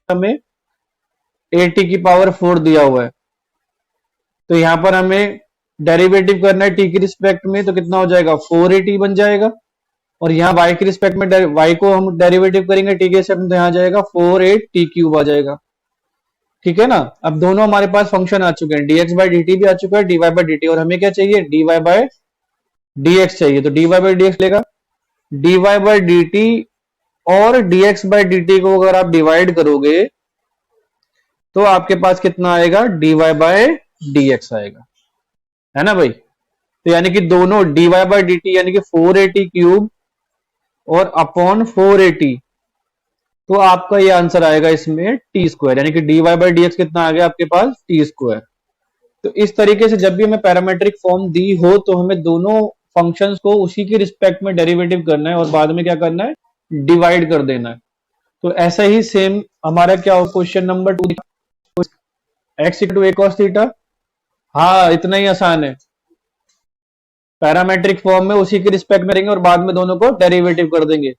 हमें A T की power 4 दिया हुआ है, तो यहां पर हमें डेरिवेटिव करना है टी की रिस्पेक्ट में, तो कितना हो जाएगा 4at बन जाएगा। और यहाँ y के रिस्पेक्ट में y को हम डेरिवेटिव करेंगे टी के रिस्पेक्ट में, तो यहाँ जाएगा 4at³ आ जाएगा। ठीक है ना। अब दोनों हमारे पास फंक्शन आ चुके हैं, dx बाई dt भी आ चुका है, dy बाई dt, और हमें क्या चाहिए dy बाई dx चाहिए, तो dy बाई dx लेगा, dy बाई dt और dx बाई dt को अगर आप डिवाइड करोगे तो आपके पास कितना आएगा dy बाई dx आएगा, है ना भाई। तो यानी कि दोनों dy बाई dt यानी कि 4at³ और अपॉन 4at, तो आपका ये आंसर आएगा इसमें t², यानी कि dy बाई dx कितना आ गया आपके पास t²। तो इस तरीके से जब भी हमें पैरामेट्रिक फॉर्म दी हो तो हमें दोनों फंक्शंस को उसी की रिस्पेक्ट में डेरिवेटिव करना है और बाद में क्या करना है डिवाइड कर देना है। तो ऐसा ही सेम हमारा क्या हो question number 2, x equal to a cos theta. हाँ इतना ही आसान है, पैरामेट्रिक फॉर्म में उसी की रिस्पेक्ट में रहेंगे और बाद में दोनों को डेरिवेटिव कर देंगे।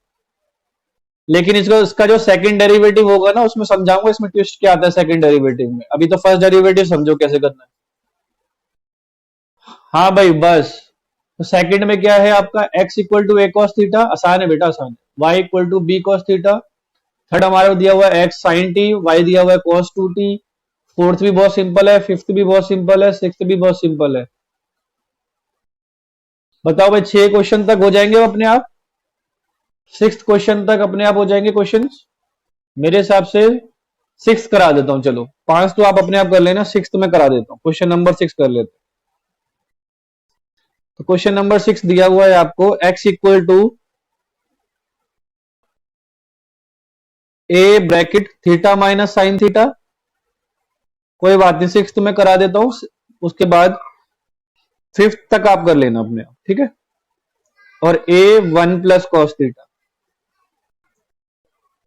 लेकिन इसका जो सेकंड डेरिवेटिव होगा ना उसमें समझाऊंगा इसमें ट्विस्ट क्या आता है सेकंड डेरिवेटिव में, अभी तो फर्स्ट डेरिवेटिव समझो कैसे करना है। हाँ भाई बस, तो सेकंड में क्या है आपका x equal to a cos theta, आसान है बेटा आसान है, y equal to b cos theta, third हमारे को दिया हुआ है x sin t, y दिया हुआ है cos 2t, फोर्थ भी बहुत सिंपल है, फिफ्थ भी बहुत सिंपल है, सिक्स्थ भी बहुत सिंपल है। बताओ भाई 6 क्वेश्चन तक हो जाएंगे अपने आप, सिक्स्थ क्वेश्चन तक अपने आप हो जाएंगे क्वेश्चन मेरे हिसाब से। सिक्स करा देता हूं, चलो 5 तो आप अपने आप कर लेना, सिक्स्थ में करा देता हूं, क्वेश्चन नंबर 6 कर लेते हैं। तो क्वेश्चन नंबर 6 दिया हुआ है आपको x equal to A bracket theta minus sine theta, कोई बात नहीं सिक्स्थ में करा देता हूं, उसके बाद फिफ्थ तक आप कर लेना अपने आप, ठीक है। और a 1 प्लस कॉस थीटा,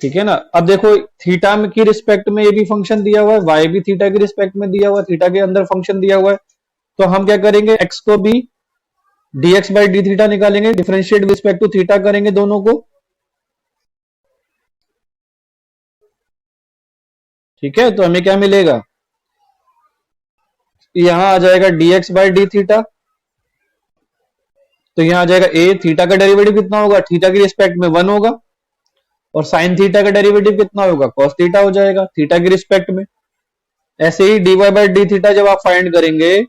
ठीक है ना। अब देखो थीटा की रिस्पेक्ट में ये भी फंक्शन दिया हुआ है, y भी थीटा की रिस्पेक्ट में दिया हुआ है, थीटा के अंदर फंक्शन दिया हुआ है, तो हम क्या करेंगे x को भी dx बाई डी थीटा निकालेंगे, डिफरेंशिएट रिस्पेक्ट टू थीटा करेंगे दोनों को, ठीक है। तो हमें क्या मिलेगा, यहां आ जाएगा dx बाई डी थीटा, तो यहां आ जाएगा a, थीटा का डेरिवेटिव कितना होगा थीटा की रिस्पेक्ट में 1 होगा, और साइन थीटा का डेरिवेटिव कितना होगा कॉस थीटा हो जाएगा थीटा की रिस्पेक्ट में। ऐसे ही dy बाई डी थीटा जब आप फाइंड करेंगे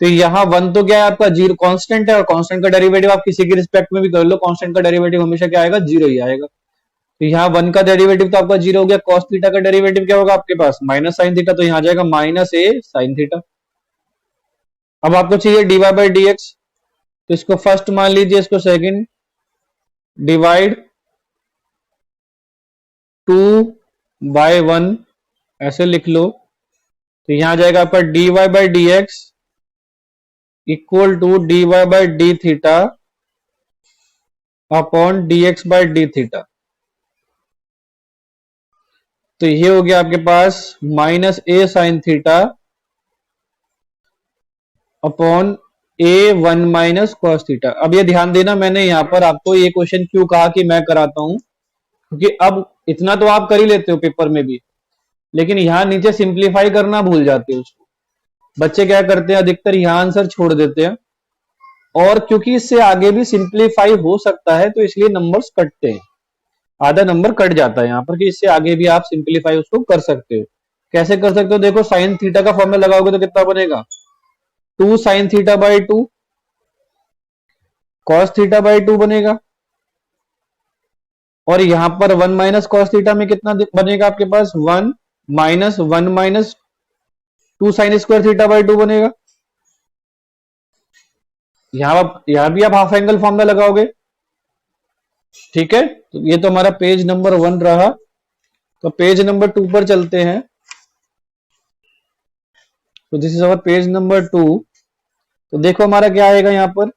तो यहाँ 1 तो क्या है आपका जीरो कांस्टेंट है, और कांस्टेंट का डेरिवेटिव आप किसी की रिस्पेक्ट में भी कर लो, कांस्टेंट का डेरिवेटिव हमेशा क्या आएगा जीरो ही आएगा। तो यहाँ 1 का डेरिवेटिव तो आपका जीरो हो गया, कॉस थीटा का डेरिवेटिव क्या होगा आपके पास माइनस साइन थीटा, तो यहाँ जाएगा माइनस ए साइन थीटा। अब आपको चाहिए dy बाई डी एक्स, तो इसको फर्स्ट मान लीजिए, इसको सेकंड, डिवाइड 2 बाय 1 ऐसे लिख लो, तो यहां जाएगा आपका dy by D X equal to dy by D theta upon dx by D theta. तो ये हो गया आपके पास minus A sine theta upon a1 minus cos theta. अब ये ध्यान देना, मैंने यहां पर आपको ये क्वेश्चन क्यों कहा कि मैं कराता हूं, क्योंकि अब इतना तो आप कर ही लेते हो पेपर में भी, लेकिन यहां नीचे सिंप्लीफाई करना भूल जाते हो उसको। बच्चे क्या करते हैं अधिकतर यहां आंसर छोड़ देते हैं, और क्योंकि इससे आगे भी सिंप्लीफाई हो सकता है तो इसलिए नंबर्स कटते हैं, आधा नंबर कट जाता है यहाँ पर कि इससे आगे भी आप सिंप्लीफाई उसको कर सकते हो। कैसे कर सकते हो, देखो साइन थीटा का फॉर्मूला लगाओगे तो कितना बनेगा 2 sine theta by 2 cos theta by 2 बनेगा, और यहां पर 1 माइनस कॉस थीटा में कितना बनेगा आपके पास 1 minus 1 minus 2 sine square theta by 2 बनेगा। यहां भी आप हाफ एंगल फॉर्मूला लगाओगे, ठीक है। तो ये तो हमारा पेज नंबर 1 रहा, तो पेज नंबर 2 पर चलते हैं। तो this is our page number 2। तो देखो हमारा क्या आएगा यहाँ पर,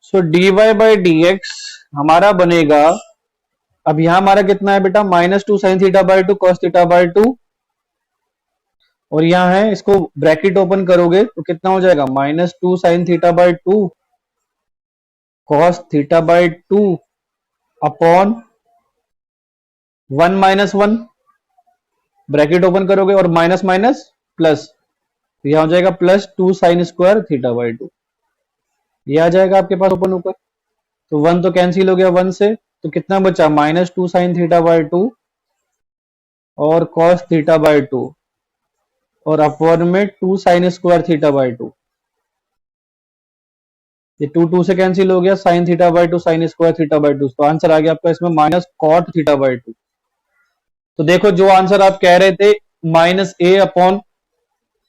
सो dy बाई डी एक्स हमारा बनेगा, अब यहां हमारा कितना है बेटा minus 2 sine theta by 2 cos theta by 2, और यहां है इसको ब्रैकेट ओपन करोगे तो कितना हो जाएगा minus 2 sine theta by 2 cos theta by 2 upon 1 - 1 bracket open करोगे और माइनस माइनस प्लस, तो यह हो जाएगा +2 sin² θ/2। ये आ जाएगा आपके पास ओपन ऊपर। तो 1 तो कैंसिल हो गया 1 से, तो कितना बचा -2 sin θ/2 और cos θ/2 और अपॉन में 2 sin² θ/2। ये 2 से कैंसिल हो गया, sin θ/2 sin²θ/2, तो आंसर आ गया आपका इसमें -cot θ/2। तो देखो जो आंसर आप कह रहे थे -a upon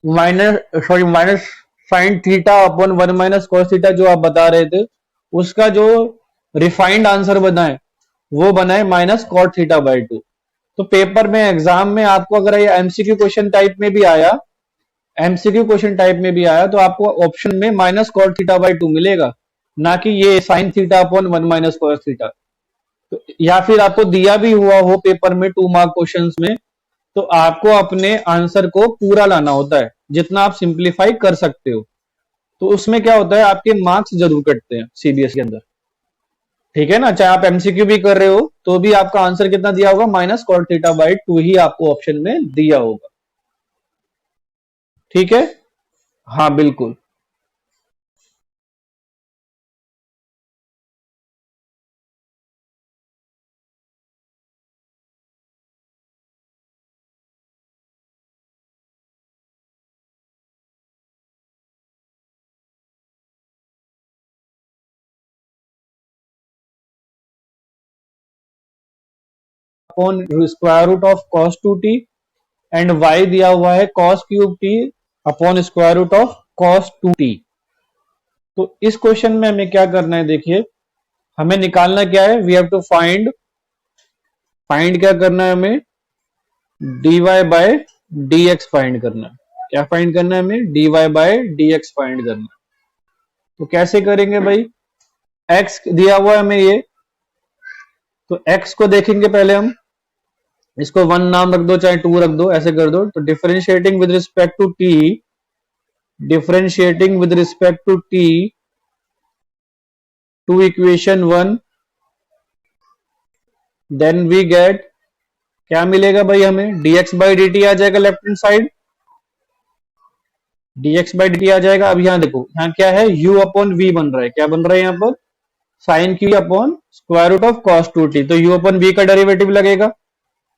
minus sin θ/1 - cos θ जो आप बता रहे थे, उसका जो रिफाइंड आंसर बना है वो बना है -cot θ/2। तो पेपर में एग्जाम में आपको अगर ये एमसीक्यू क्वेश्चन टाइप में भी आया, तो आपको ऑप्शन में -cot θ/2 मिलेगा, ना कि ये sin θ/1 - cos θ। तो या फिर आपको दिया भी हुआ हो पेपर में 2 मार्क क्वेश्चंस में, तो आपको अपने आंसर को पूरा लाना होता है, जितना आप सिंप्लीफाई कर सकते हो। तो उसमें क्या होता है, आपके मार्क्स जरूर कटते हैं सीबीएसई के अंदर, ठीक है ना। चाहे आप एमसीक्यू भी कर रहे हो तो भी आपका आंसर कितना दिया होगा, -cot θ/2 ही आपको ऑप्शन में दिया होगा, ठीक है। हाँ बिल्कुल। अपॉन √cos2t एंड y दिया हुआ है cos³ t अपॉन √cos2t। तो इस क्वेश्चन में हमें क्या करना है, देखिए हमें निकालना क्या है, वी हैव टू फाइंड क्या करना है हमें, dy/dx फाइंड करना है। क्या फाइंड करना है हमें, dy/dx फाइंड करना है। तो कैसे करेंगे भाई, x दिया हुआ है हमें ये, तो x को देखेंगे पहले हम, इसको 1 नाम रख दो चाहे 2 रख दो, ऐसे कर दो। तो differentiating with respect to t to equation 1, then we get, क्या मिलेगा भाई हमें, dx/dt आ जाएगा लेफ्ट हैंड साइड, dx/dt आ जाएगा। अब यहां देखो, यहां क्या है, u अपॉन v बन रहा है, क्या बन रहा है यहाँ पर, sin³ अपॉन √cos2t। तो u अपॉन v का डेरिवेटिव लगेगा,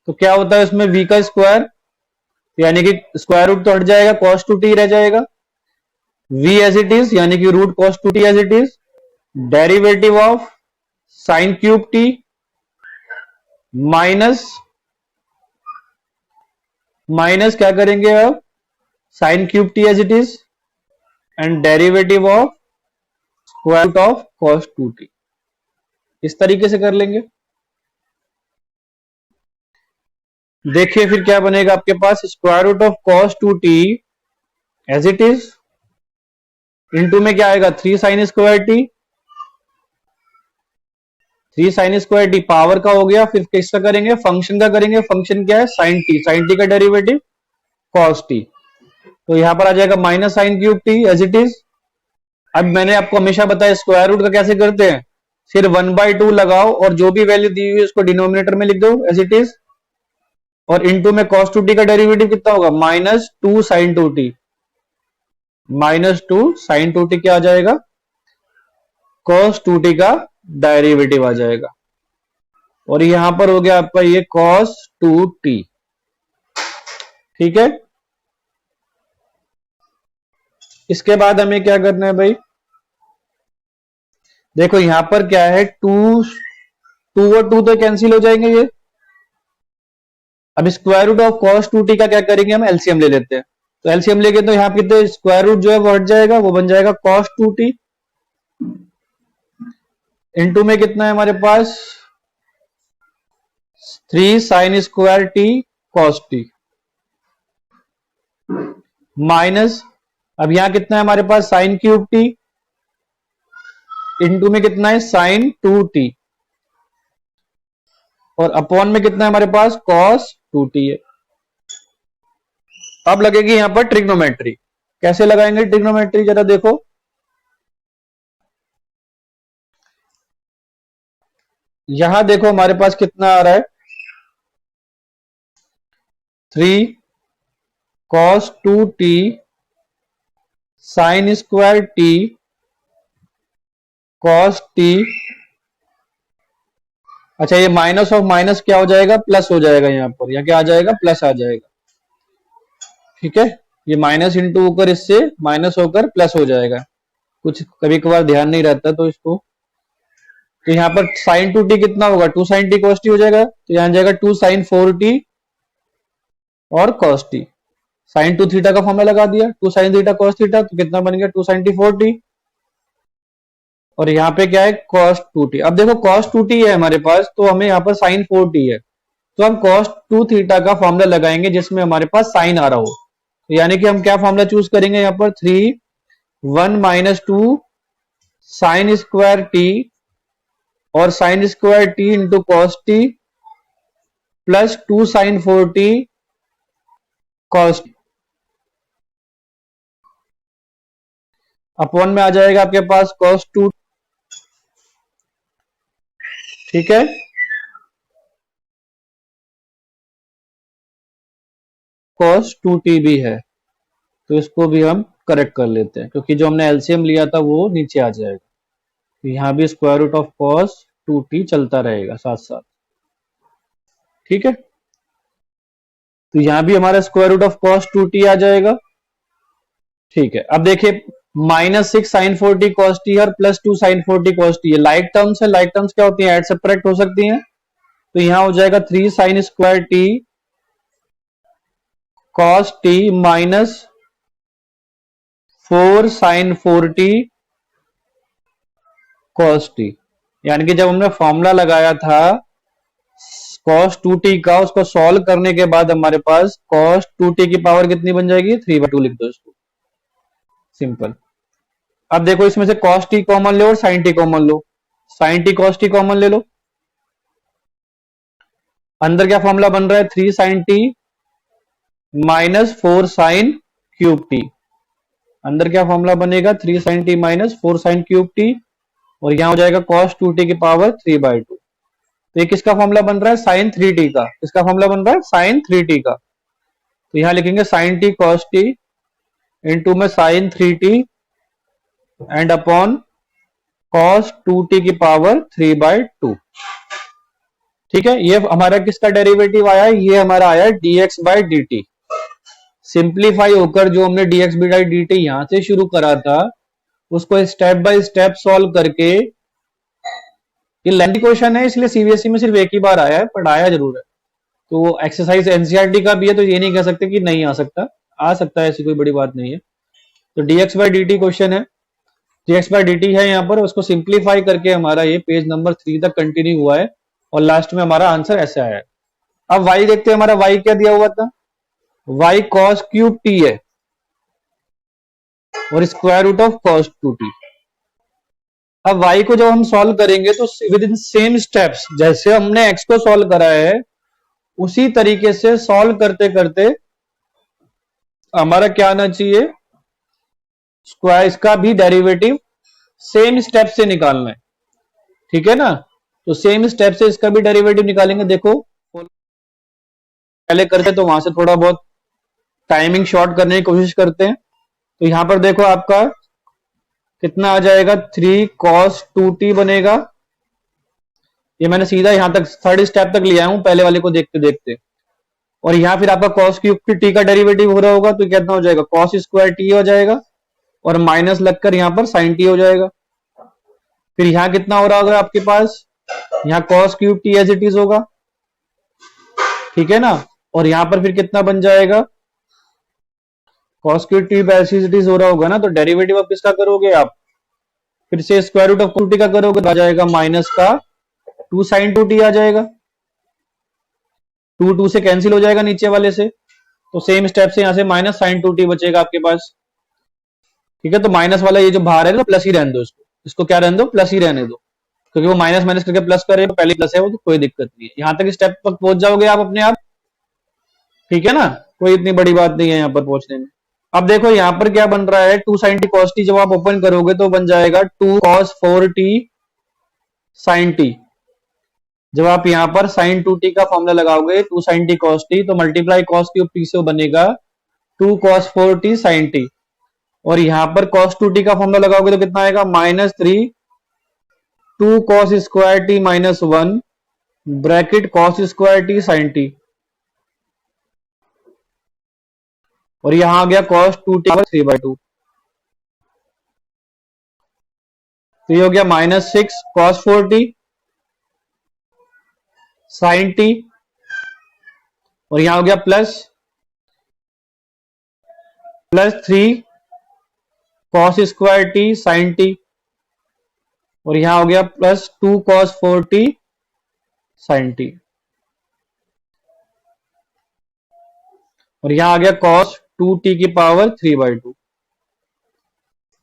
तो क्या होता है इसमें v का स्क्वायर, यानी कि स्क्वायर रूट तो हट जाएगा, cos2t रह जाएगा, v एज इट इज यानी कि √cos2t as it is, derivative of sin³ minus क्या करेंगे अब, sin³ as it is and derivative of square root of cos2t। इस तरीके से कर लेंगे। देखिए फिर क्या बनेगा आपके पास, square root of cos2t as it is, into में क्या आएगा 3 sin²t, 3 sin² पावर का हो गया। फिर किसका करेंगे, फंक्शन का करेंगे, फंक्शन क्या है sin t का डेरिवेटिव cos t, तो यहां पर आ जाएगा -sin³ एज इट इज। अब मैंने आपको हमेशा बताया स्क्वायर रूट का कैसे करते हैं, सिर्फ 1/2 लगाओ और जो भी वैल्यू दी हुई है उसको डिनोमिनेटर में लिख दो एज इट इज, और इनटू में cos2t का डेरिवेटिव कितना होगा, -2 sin2t, -2 sin2t क्या आ जाएगा, cos2t का डेरिवेटिव आ जाएगा। और यहां पर हो गया आपका ये cos2t, ठीक है। इसके बाद हमें क्या करना है भाई, देखो यहां पर क्या है, 2 और 2 तो कैंसिल हो जाएंगे ये। अब स्क्वायर रूट ऑफ cos2t का क्या करेंगे, हम एलसीएम ले लेते हैं। तो एलसीएम लेके तो यहाँ पे स्क्वायर रूट जो है वो हट जाएगा, वो बन जाएगा cos2t, इनटू में कितना है हमारे पास 3 sin² t cos t, minus, अब यहां कितना है हमारे पास sin³t, इनटू में कितना है sin2t, और अपॉन में कितना है हमारे पास cos2t है। अब लगेगी यहां पर ट्रिग्नोमेट्री, कैसे लगाएंगे ट्रिग्नोमेट्री जरा देखो। यहां देखो हमारे पास कितना आ रहा है, 3 cos 2t sin square t cos t। अच्छा, ये माइनस ऑफ माइनस क्या हो जाएगा, प्लस हो जाएगा, यहाँ पर या क्या आ जाएगा, प्लस आ जाएगा। ठीक है, ये माइनस इंटू होकर इससे माइनस होकर प्लस हो जाएगा, कुछ कभी कभार ध्यान नहीं रहता तो इसको। तो यहाँ पर साइन 2t कितना होगा, 2 sin t cos t हो जाएगा, तो यहाँ जाएगा 2 sin 4t और cos t। साइन 2 थीटा का फॉर्मूला लगा दिया, 2 sin थीटा cos थीटा, तो कितना बन गया 2 sin t 4t। और यहाँ पे क्या है, cos 2t। अब देखो cos 2t है हमारे पास, तो हमें यहाँ पर sin 4t है, तो हम cos 2 थीटा का फॉर्मूला लगाएंगे जिसमें हमारे पास साइन आ रहा हो। तो यानी कि हम क्या फॉर्मूला चूज करेंगे, यहाँ पर 1 माइनस 2 साइन स्क्वायर टी और sine square t into cos t plus 2 sine 4t cos upon में आ जाएगा आपके पास cos 2। ठीक है, cos 2t भी है, तो इसको भी हम करेक्ट कर लेते हैं, क्योंकि जो हमने एलसीएम लिया था वो नीचे आ जाएगा। तो यहां भी square root of cos 2t चलता रहेगा साथ साथ। ठीक है, तो यहां भी हमारा square root of cos 2t आ जाएगा। ठीक है, अब देखिए -6 sin 4t cos t और +2 sin 4t cos t, ये लाइक टर्म्स है। लाइक टर्म्स क्या होती है, ऐड सब्ट्रैक्ट हो सकती हैं। तो यहां हो जाएगा 3 sin square t cos t minus 4 sin 4t cos t। यानी कि जब हमने फॉर्मूला लगाया था cos 2t का, उसको सॉल्व करने के बाद हमारे पास cos 2t की पावर कितनी बन जाएगी, 3/2 लिख दो इसको, सिंपल। अब देखो इसमें से cos t कॉमन लो और sin t कॉमन लो, sin t cos t common ले लो। अंदर क्या फॉर्मूला बन रहा है, 3 sin t minus 4 sin cube t। अंदर क्या फॉर्मूला बनेगा, 3 sin t minus 4 sin cube t, और यहां हो जाएगा cos 2t की पावर 3/2। तो ये किसका फॉर्मूला बन रहा है, sin 3t का। किसका फॉर्मूला बन रहा है, sin 3t का। तो यहां लिखेंगे sin t cos t into में sin 3t and upon cos 2t की पावर 3/2। ठीक है, ये हमारा किसका डेरिवेटिव आया है, ये हमारा आया है dx by D T. Simplify होकर जो हमने dx बाई डी टी यहां से शुरू करा था, उसको स्टेप बाय स्टेप सॉल्व करके, ये लेंथी क्वेश्चन है इसलिए सीबीएसई में सिर्फ एक ही बार आया है, पर आया जरूर है। तो एक्सरसाइज एनसीईआरटी का भी है, तो ये नहीं कह सकते कि नहीं आ सकता, आ सकता है, ऐसी कोई बड़ी बात नहीं है। तो dx by D T question है, dx बाई डी टी है यहाँ पर, उसको सिंप्लीफाई करके हमारा ये पेज नंबर 3 तक कंटिन्यू हुआ है और लास्ट में हमारा आंसर ऐसे आया है। अब y देखते हैं, हमारा y क्या दिया हुआ था, y cos क्यूब t है और square root of cos 2t। अब y को जब हम सॉल्व करेंगे तो विद इन सेम स्टेप्स, जैसे हमने x को सॉल्व करा है उसी तरीके से सॉल्व करते करते हमारा क्या आना चाहिए, स्क्वायर, इसका भी डेरिवेटिव सेम स्टेप से निकालना है। ठीक है ना, तो सेम स्टेप से इसका भी डेरिवेटिव निकालेंगे। देखो पहले करते तो वहां से थोड़ा बहुत टाइमिंग शॉर्ट करने की कोशिश करते हैं। तो यहां पर देखो आपका कितना आ जाएगा, 3 cos 2t बनेगा। ये मैंने सीधा यहां तक थर्ड स्टेप तक लिया हूं पहले वाले को देखते देखते। और यहां फिर आपका cos क्यूब t का डेरिवेटिव हो रहा होगा, तो कितना हो जाएगा, cos स्क्वायर t हो जाएगा और माइनस लगकर यहां पर sin t हो जाएगा। फिर यहां कितना हो रहा होगा आपके पास, यहां cos cube t as it is होगा। ठीक है ना, और यहां पर फिर कितना बन जाएगा, cos cube t as it is हो रहा होगा ना, तो डेरिवेटिव आप किसका करोगे, आप फिर से स्क्वायर रूट ऑफ 2t का करोगे, तो आ जाएगा माइनस का 2 sin 2t आ जाएगा। 2 से कैंसिल हो जाएगा नीचे वाले से, तो सेम स्टेप से यहां से माइनस sin 2t बचेगा आपके पास। ठीक है, तो माइनस वाला ये जो बाहर है तो प्लस ही रहने दो, इसको क्या रहने दो, प्लस ही रहने दो, क्योंकि वो माइनस माइनस करके प्लस करे तो पहले प्लस है वो, तो कोई दिक्कत नहीं है। यहां तक स्टेप तक पहुंच जाओगे आप अपने आप। ठीक है ना, कोई इतनी बड़ी बात नहीं है यहां पर पहुंचने में। अब देखो यहां पर क्या बन रहा है, 2 sin t cos t, जब आप ओपन करोगे तो बन जाएगा 2 cos 4t sin t। जब आप यहाँ पर साइन 2t का फॉर्मूला लगाओगे 2 sin t cos t, तो मल्टीप्लाई cos क्यूब t से वो बनेगा 2 cos 4t sin t। और यहाँ पर cos 2t का फॉर्मूला लगाओगे तो कितना आएगा, -3 2 cos square t -1 bracket cos square t sin t। और यहां आ गया cos 2t 3/2, तो ये हो गया -6 cos 4t sin t। और यहां हो गया +3 cos square t sin t। और यहां हो गया +2 cos 4t sin t। और यहां आ गया cos 2t की पावर 3/2।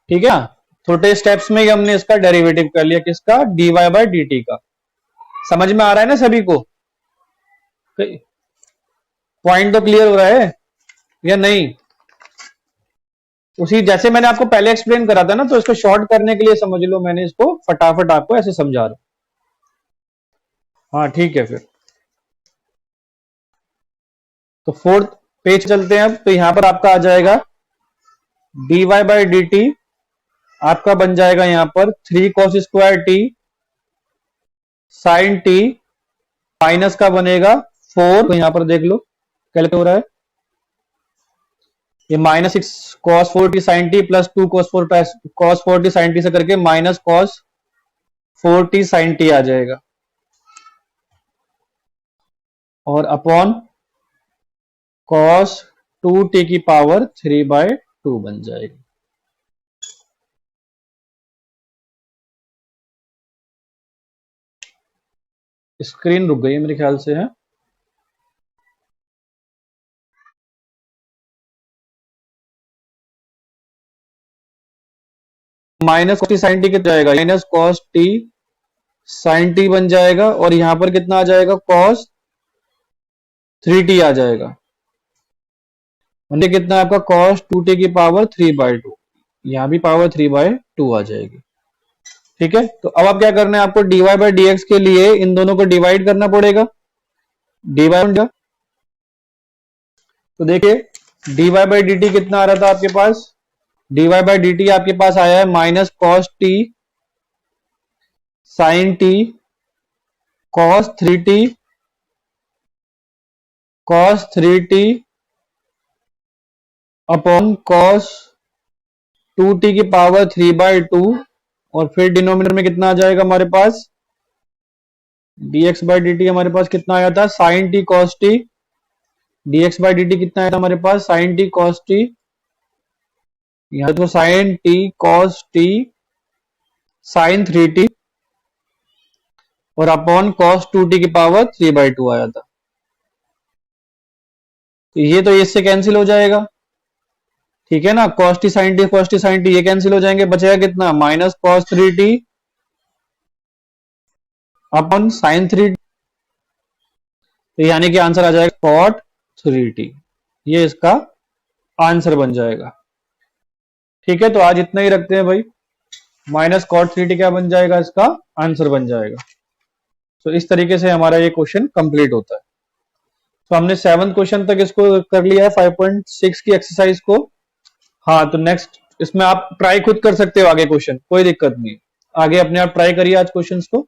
ठीक है, छोटे स्टेप्स में ही हमने इसका डेरिवेटिव कर लिया, किसका, dy/dt का। समझ में आ रहा है ना सभी को, पॉइंट तो क्लियर हो रहा है या नहीं? उसी जैसे मैंने आपको पहले एक्सप्लेन करा था ना, तो इसको शॉर्ट करने के लिए समझ लो, मैंने इसको फटाफट आपको ऐसे समझा रहा हूं। हाँ ठीक है, फिर तो 4th पेज चलते हैं अब। तो यहां पर आपका आ जाएगा dy/dt, आपका बन जाएगा यहां पर 3 cos square t sin t, minus का बनेगा 4, तो यहां पर देख लो कैलकुलेट हो रहा है, ये -6 cos 4t sin t plus 2 cos 4t sin t से करके minus cos 4t sin t आ जाएगा, और अपॉन cos 2t की पावर 3/2 बन जाएगी। स्क्रीन रुक गई है मेरे ख्याल से, है minus cos t sin t कितना जाएगा, minus cos t sin t बन जाएगा। और यहां पर कितना आ जाएगा, cos 3t आ जाएगा, मतलब कितना आपका cos 2t की पावर 3/2, यहां भी पावर 3/2 आ जाएगी। ठीक है, तो अब आप क्या करना है, आपको dy/dx के लिए इन दोनों को डिवाइड करना पड़ेगा, डिवाइड। तो देखिए dy/dt कितना आ रहा था आपके पास, dy/dt आपके पास आया है minus cos t sin t cos 3t upon cos 2t की पावर 3/2। और फिर डिनोमिनेटर में कितना आ जाएगा हमारे पास, dx/dt हमारे पास कितना आया था, sin t cos t, dx/dt कितना आया था हमारे पास, sin t cos t, यहां तो sin t cos t sin 3t और अपॉन cos 2t की पावर 3/2 आया था। तो ये तो इससे कैंसिल हो जाएगा, ठीक है ना, cos t sin t ये कैंसिल हो जाएंगे, बचेगा कितना, minus cos 3t upon sin 3t, तो यानी कि आंसर आ जाएगा cot 3t, ये इसका आंसर बन जाएगा। ठीक है, तो आज इतना ही रखते हैं भाई, माइनस cot 3t क्या बन जाएगा, इसका आंसर बन जाएगा। तो इस तरीके से हमारा ये क्वेश्चन कंप्लीट होता है। तो हमने 7th क्वेश्चन तक इसको कर लिया है 5.6 की एक्सरसाइज को। हाँ, तो नेक्स्ट इसमें आप ट्राई खुद कर सकते हो आगे क्वेश्चन, कोई दिक्कत नहीं, आगे अपने आप ट्राई करिए आज क्वेश्चंस को।